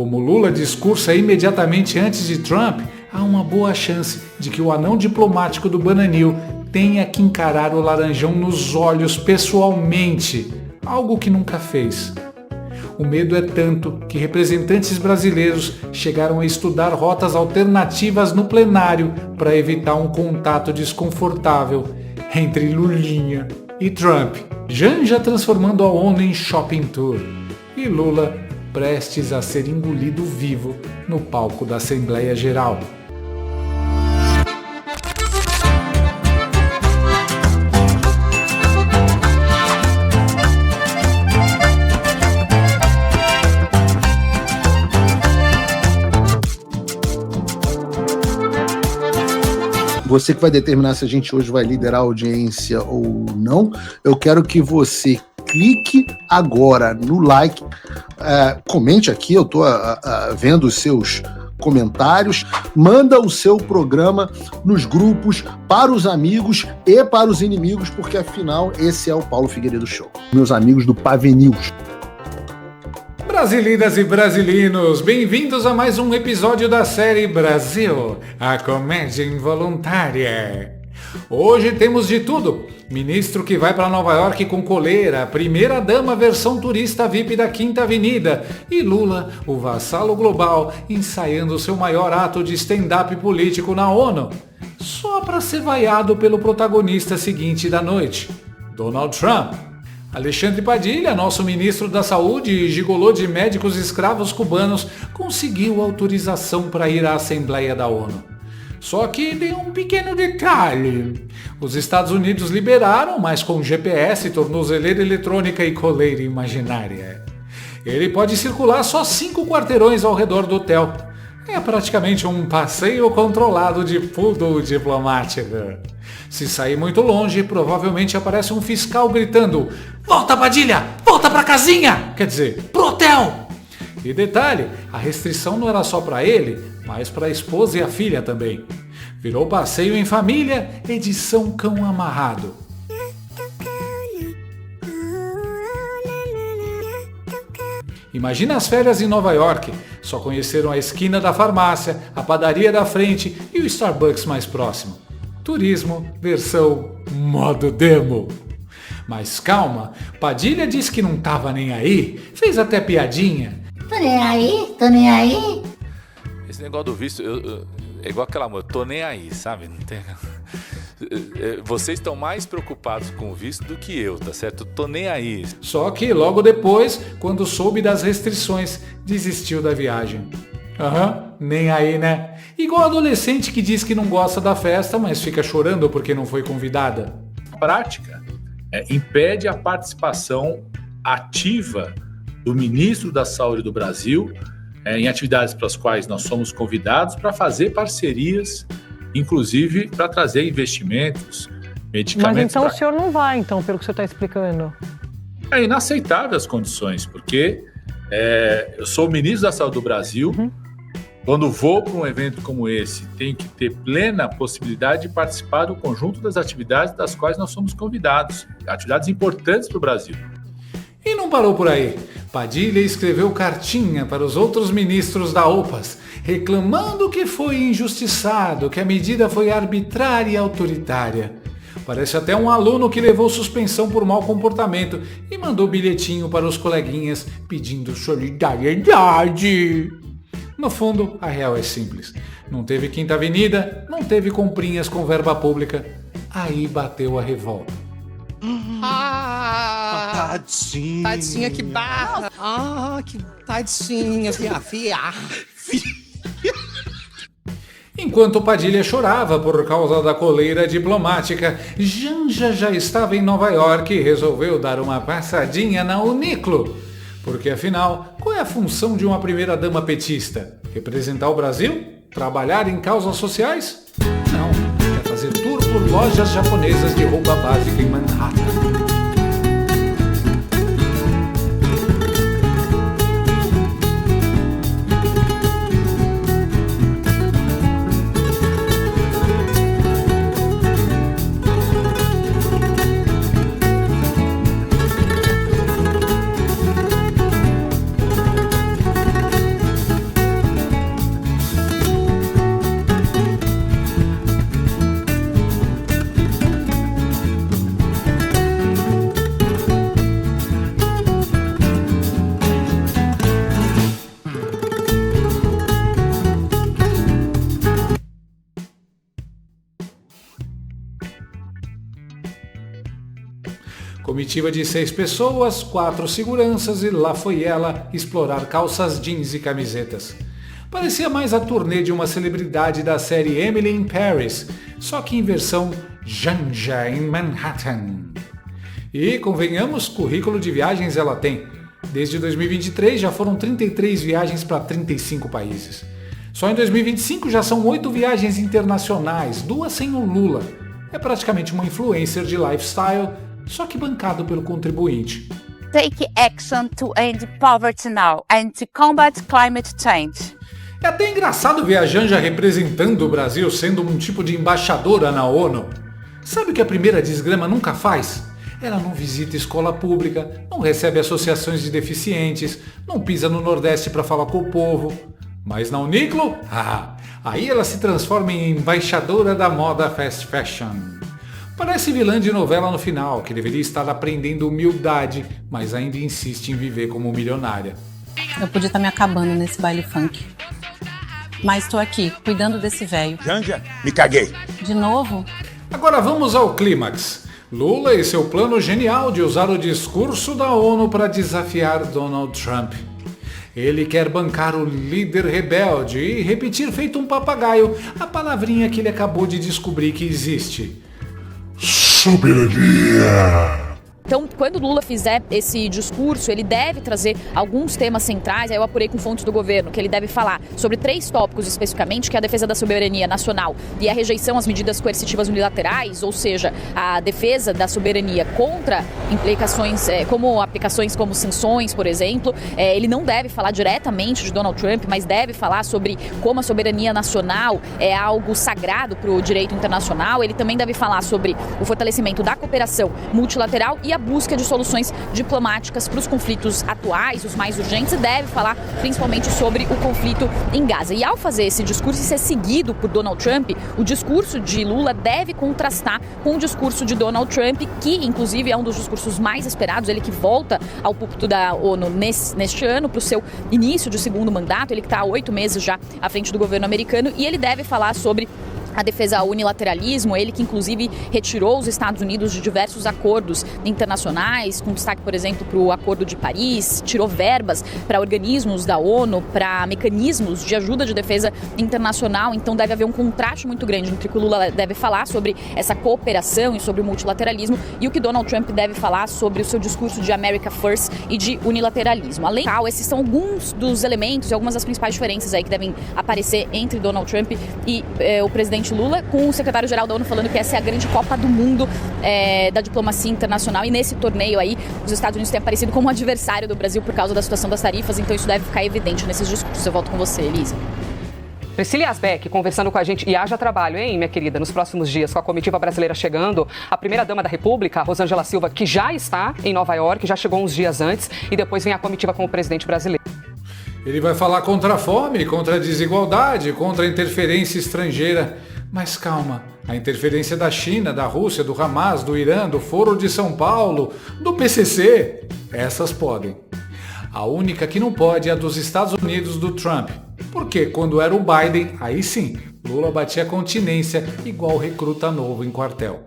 Como Lula discursa imediatamente antes de Trump, há uma boa chance de que o anão diplomático do Bananil tenha que encarar o Laranjão nos olhos pessoalmente, algo que nunca fez. O medo é tanto que representantes brasileiros chegaram a estudar rotas alternativas no plenário para evitar um contato desconfortável entre Lulinha e Trump, Janja transformando a ONU em shopping tour e Lula prestes a ser engolido vivo no palco da Assembleia Geral. Você que vai determinar se a gente hoje vai liderar a audiência ou não. Eu quero que você clique agora no like, comente aqui, eu estou vendo os seus comentários, manda o seu programa nos grupos, para os amigos e para os inimigos, porque afinal esse é o Paulo Figueiredo Show. Meus amigos do Pavenews. Brasileiras e brasileiros, bem-vindos a mais um episódio da série Brasil, a comédia involuntária. Hoje temos de tudo. Ministro que vai para Nova York com coleira, primeira dama versão turista VIP da Quinta Avenida e Lula, o vassalo global, ensaiando seu maior ato de stand-up político na ONU. Só para ser vaiado pelo protagonista seguinte da noite, Donald Trump. Alexandre Padilha, nosso ministro da Saúde e gigolô de médicos escravos cubanos, conseguiu autorização para ir à Assembleia da ONU. Só que tem um pequeno detalhe. Os Estados Unidos liberaram, mas com GPS, tornozeleira eletrônica e coleira imaginária. Ele pode circular só 5 quarteirões ao redor do hotel. É praticamente um passeio controlado de poodle diplomático. Se sair muito longe, provavelmente aparece um fiscal gritando: "Volta, Padilha! Volta pra casinha!" Quer dizer, pro hotel! E detalhe, a restrição não era só para ele, mas para a esposa e a filha também. Virou passeio em família, edição cão amarrado. Imagina as férias em Nova York. Só conheceram a esquina da farmácia, a padaria da frente e o Starbucks mais próximo. Turismo versão modo demo. Mas calma, Padilha disse que não tava nem aí, fez até piadinha. Tô nem aí. Esse negócio do visto, é igual aquela música, tô nem aí, sabe? Não tem... Vocês estão mais preocupados com o visto do que eu, tá certo? Tô nem aí. Só que logo depois, quando soube das restrições, desistiu da viagem. Nem aí, né? Igual adolescente que diz que não gosta da festa, mas fica chorando porque não foi convidada. A prática impede a participação ativa do ministro da Saúde do Brasil em atividades para as quais nós somos convidados para fazer parcerias, inclusive para trazer investimentos, medicamentos. Mas então o senhor não vai, então, pelo que o senhor está explicando? É inaceitável as condições, porque eu sou o ministro da Saúde do Brasil. Quando vou para um evento como esse, tenho que ter plena possibilidade de participar do conjunto das atividades das quais nós somos convidados. Atividades importantes para o Brasil. E não parou por aí. Padilha escreveu cartinha para os outros ministros da OPAS, reclamando que foi injustiçado, que a medida foi arbitrária e autoritária. Parece até um aluno que levou suspensão por mau comportamento e mandou bilhetinho para os coleguinhas pedindo solidariedade. No fundo, a real é simples. Não teve Quinta Avenida, não teve comprinhas com verba pública. Aí bateu a revolta. Tadinha. Tadinha, que barra. Que tadinha, fia. Enquanto Padilha chorava por causa da coleira diplomática, Janja já estava em Nova York e resolveu dar uma passadinha na Uniclo. Porque afinal, qual é a função de uma primeira-dama petista? Representar o Brasil? Trabalhar em causas sociais? Não, quer fazer tour por lojas japonesas de roupa básica em Manhattan. Comitiva de 6 pessoas, 4 seguranças e lá foi ela explorar calças jeans e camisetas. Parecia mais a turnê de uma celebridade da série Emily in Paris, só que em versão Janja em Manhattan. E, convenhamos, currículo de viagens ela tem. Desde 2023 já foram 33 viagens para 35 países. Só em 2025 já são 8 viagens internacionais, 2 sem o Lula. É praticamente uma influencer de lifestyle, só que bancado pelo contribuinte. Take action to end poverty now and to combat climate change. É até engraçado ver a Janja representando o Brasil sendo um tipo de embaixadora na ONU. Sabe o que a primeira desgrama nunca faz? Ela não visita escola pública, não recebe associações de deficientes, não pisa no Nordeste para falar com o povo. Mas na Uniqlo, aí ela se transforma em embaixadora da moda fast fashion. Parece vilã de novela no final, que deveria estar aprendendo humildade, mas ainda insiste em viver como milionária. Eu podia estar me acabando nesse baile funk. Mas estou aqui, cuidando desse velho. Janja, me caguei. De novo? Agora vamos ao clímax. Lula e seu plano genial de usar o discurso da ONU para desafiar Donald Trump. Ele quer bancar o líder rebelde e repetir feito um papagaio a palavrinha que ele acabou de descobrir que existe. Soberania. Então, quando o Lula fizer esse discurso, ele deve trazer alguns temas centrais, aí eu apurei com fontes do governo, que ele deve falar sobre 3 tópicos especificamente, que é a defesa da soberania nacional e a rejeição às medidas coercitivas unilaterais, ou seja, a defesa da soberania contra implicações, como aplicações como sanções, por exemplo. Ele não deve falar diretamente de Donald Trump, mas deve falar sobre como a soberania nacional é algo sagrado para o direito internacional. Ele também deve falar sobre o fortalecimento da cooperação multilateral e a busca de soluções diplomáticas para os conflitos atuais, os mais urgentes, e deve falar principalmente sobre o conflito em Gaza. E ao fazer esse discurso e ser seguido por Donald Trump, o discurso de Lula deve contrastar com o discurso de Donald Trump, que inclusive é um dos discursos mais esperados, ele que volta ao púlpito da ONU neste ano para o seu início de segundo mandato, ele que está há 8 meses já à frente do governo americano, e ele deve falar sobre a defesa ao unilateralismo, ele que inclusive retirou os Estados Unidos de diversos acordos internacionais, com destaque, por exemplo, para o Acordo de Paris, tirou verbas para organismos da ONU, para mecanismos de ajuda de defesa internacional, então deve haver um contraste muito grande entre o que o Lula deve falar sobre essa cooperação e sobre o multilateralismo e o que Donald Trump deve falar sobre o seu discurso de America First e de unilateralismo. Além disso, esses são alguns dos elementos e algumas das principais diferenças aí que devem aparecer entre Donald Trump e o presidente Lula, com o secretário-geral da ONU falando que essa é a grande Copa do Mundo da diplomacia internacional, e nesse torneio aí os Estados Unidos têm aparecido como adversário do Brasil por causa da situação das tarifas, então isso deve ficar evidente nesses discursos. Eu volto com você, Elisa. Priscila Asbeck conversando com a gente, e haja trabalho, hein, minha querida, nos próximos dias, com a comitiva brasileira chegando, a primeira-dama da República, Rosângela Silva, que já está em Nova York, já chegou uns dias antes, e depois vem a comitiva com o presidente brasileiro. Ele vai falar contra a fome, contra a desigualdade, contra a interferência estrangeira. Mas calma, a interferência da China, da Rússia, do Hamas, do Irã, do Foro de São Paulo, do PCC, essas podem. A única que não pode é a dos Estados Unidos do Trump, porque quando era o Biden, aí sim, Lula batia continência igual recruta novo em quartel.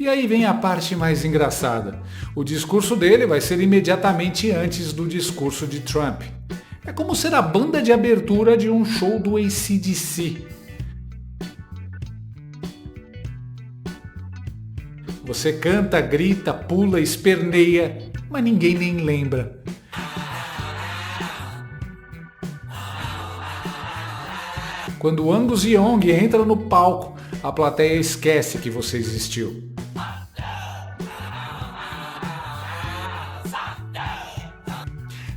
E aí vem a parte mais engraçada. O discurso dele vai ser imediatamente antes do discurso de Trump. É como ser a banda de abertura de um show do AC/DC. Você canta, grita, pula, esperneia, mas ninguém nem lembra. Quando Angus Young entra no palco, a plateia esquece que você existiu.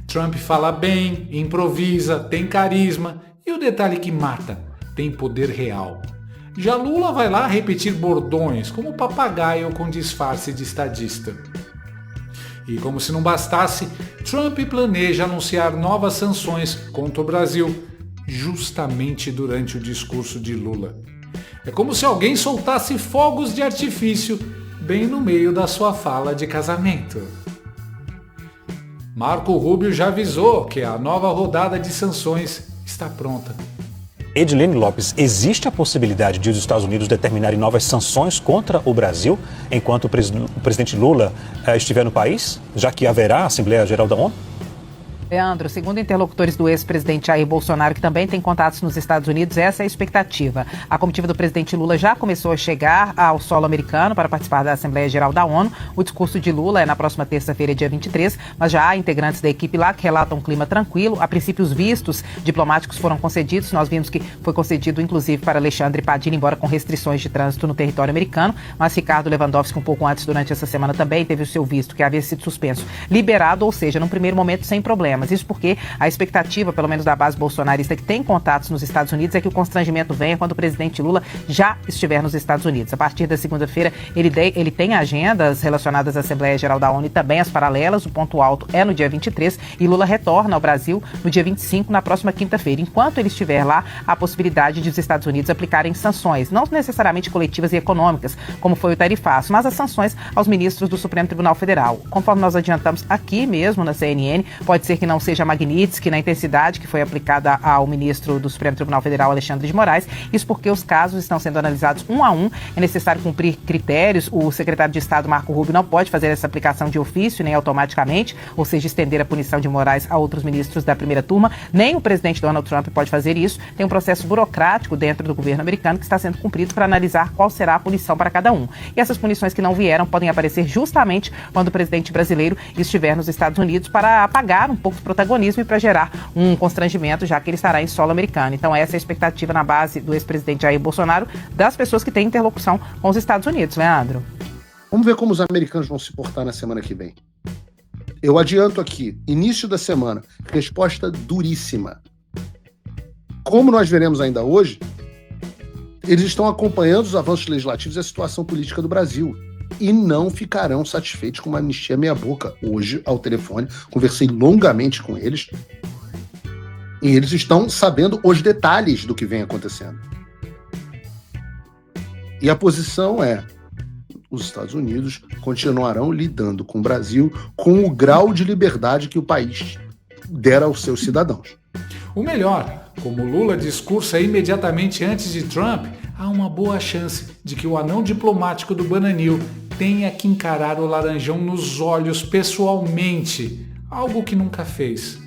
Trump fala bem, improvisa, tem carisma e o detalhe que mata, tem poder real. Já Lula vai lá repetir bordões, como papagaio com disfarce de estadista. E como se não bastasse, Trump planeja anunciar novas sanções contra o Brasil, justamente durante o discurso de Lula. É como se alguém soltasse fogos de artifício bem no meio da sua fala de casamento. Marco Rubio já avisou que a nova rodada de sanções está pronta. Edilene Lopes, existe a possibilidade de os Estados Unidos determinarem novas sanções contra o Brasil enquanto o presidente Lula estiver no país, já que haverá a Assembleia Geral da ONU? Leandro, segundo interlocutores do ex-presidente Jair Bolsonaro, que também tem contatos nos Estados Unidos, essa é a expectativa. A comitiva do presidente Lula já começou a chegar ao solo americano para participar da Assembleia Geral da ONU. O discurso de Lula é na próxima terça-feira, dia 23, mas já há integrantes da equipe lá que relatam um clima tranquilo. A princípio, os vistos diplomáticos foram concedidos. Nós vimos que foi concedido, inclusive, para Alexandre Padilha, embora com restrições de trânsito no território americano. Mas Ricardo Lewandowski, um pouco antes, durante essa semana, também teve o seu visto, que havia sido suspenso, liberado, ou seja, num primeiro momento, sem problema. Isso porque a expectativa, pelo menos da base bolsonarista que tem contatos nos Estados Unidos, é que o constrangimento venha quando o presidente Lula já estiver nos Estados Unidos. A partir da segunda-feira, ele tem agendas relacionadas à Assembleia Geral da ONU e também as paralelas. O ponto alto é no dia 23 e Lula retorna ao Brasil no dia 25, na próxima quinta-feira. Enquanto ele estiver lá, há a possibilidade de os Estados Unidos aplicarem sanções, não necessariamente coletivas e econômicas, como foi o tarifaço, mas as sanções aos ministros do Supremo Tribunal Federal. Conforme nós adiantamos aqui mesmo na CNN, pode ser que não seja Magnitsky na intensidade que foi aplicada ao ministro do Supremo Tribunal Federal, Alexandre de Moraes. Isso porque os casos estão sendo analisados um a um. É necessário cumprir critérios. O secretário de Estado, Marco Rubio, não pode fazer essa aplicação de ofício, nem automaticamente, ou seja, estender a punição de Moraes a outros ministros da primeira turma. Nem o presidente Donald Trump pode fazer isso. Tem um processo burocrático dentro do governo americano que está sendo cumprido para analisar qual será a punição para cada um. E essas punições que não vieram podem aparecer justamente quando o presidente brasileiro estiver nos Estados Unidos, para apagar um pouco do protagonismo e para gerar um constrangimento, já que ele estará em solo americano. Então essa é a expectativa na base do ex-presidente Jair Bolsonaro, das pessoas que têm interlocução com os Estados Unidos, Leandro. Vamos ver como os americanos vão se portar na semana que vem. Eu adianto aqui, início da semana, resposta duríssima. Como nós veremos ainda hoje, eles estão acompanhando os avanços legislativos e a situação política do Brasil. E não ficarão satisfeitos com uma anistia meia-boca. Hoje, ao telefone, conversei longamente com eles e eles estão sabendo os detalhes do que vem acontecendo. E a posição é: os Estados Unidos continuarão lidando com o Brasil com o grau de liberdade que o país dera aos seus cidadãos. O melhor, como Lula discursa imediatamente antes de Trump, há uma boa chance de que o anão diplomático do Bananil tenha que encarar o Laranjão nos olhos pessoalmente, algo que nunca fez.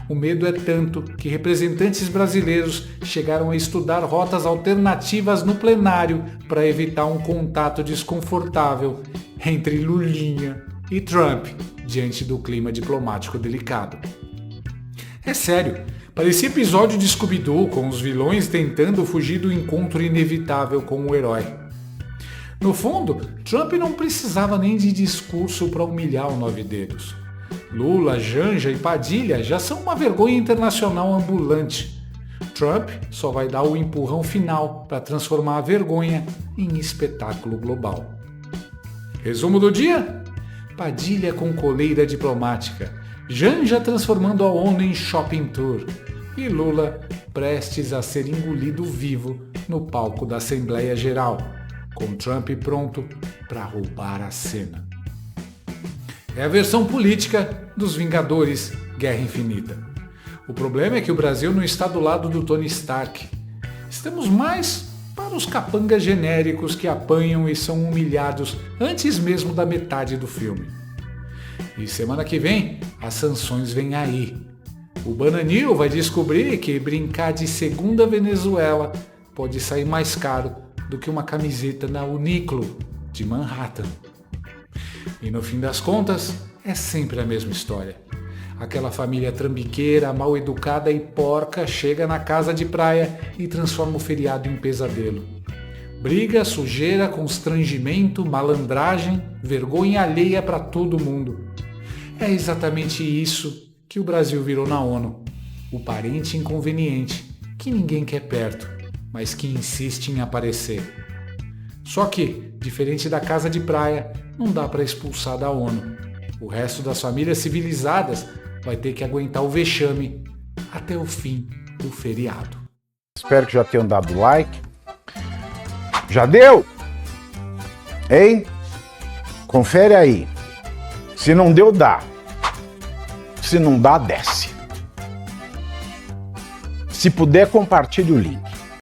O medo é tanto que representantes brasileiros chegaram a estudar rotas alternativas no plenário para evitar um contato desconfortável entre Lulinha e Trump diante do clima diplomático delicado. É sério, parecia episódio de Scooby-Doo com os vilões tentando fugir do encontro inevitável com o herói. No fundo, Trump não precisava nem de discurso para humilhar o Nove Dedos. Lula, Janja e Padilha já são uma vergonha internacional ambulante. Trump só vai dar o empurrão final para transformar a vergonha em espetáculo global. Resumo do dia? Padilha com coleira diplomática, Janja transformando a ONU em shopping tour e Lula prestes a ser engolido vivo no palco da Assembleia Geral, com Trump pronto para roubar a cena. É a versão política dos Vingadores Guerra Infinita. O problema é que o Brasil não está do lado do Tony Stark. Estamos mais para os capangas genéricos que apanham e são humilhados antes mesmo da metade do filme. E semana que vem, as sanções vêm aí. O Bananil vai descobrir que brincar de segunda Venezuela pode sair mais caro do que uma camiseta na Uniqlo de Manhattan. E no fim das contas, é sempre a mesma história. Aquela família trambiqueira, mal educada e porca chega na casa de praia e transforma o feriado em pesadelo. Briga, sujeira, constrangimento, malandragem, vergonha alheia para todo mundo. É exatamente isso que o Brasil virou na ONU. O parente inconveniente que ninguém quer perto, mas que insiste em aparecer. Só que, diferente da casa de praia, não dá para expulsar da ONU. O resto das famílias civilizadas vai ter que aguentar o vexame até o fim do feriado. Espero que já tenham dado like. Já deu? Hein? Confere aí. Se não deu, dá. Se não dá, desce. Se puder, compartilhe o link.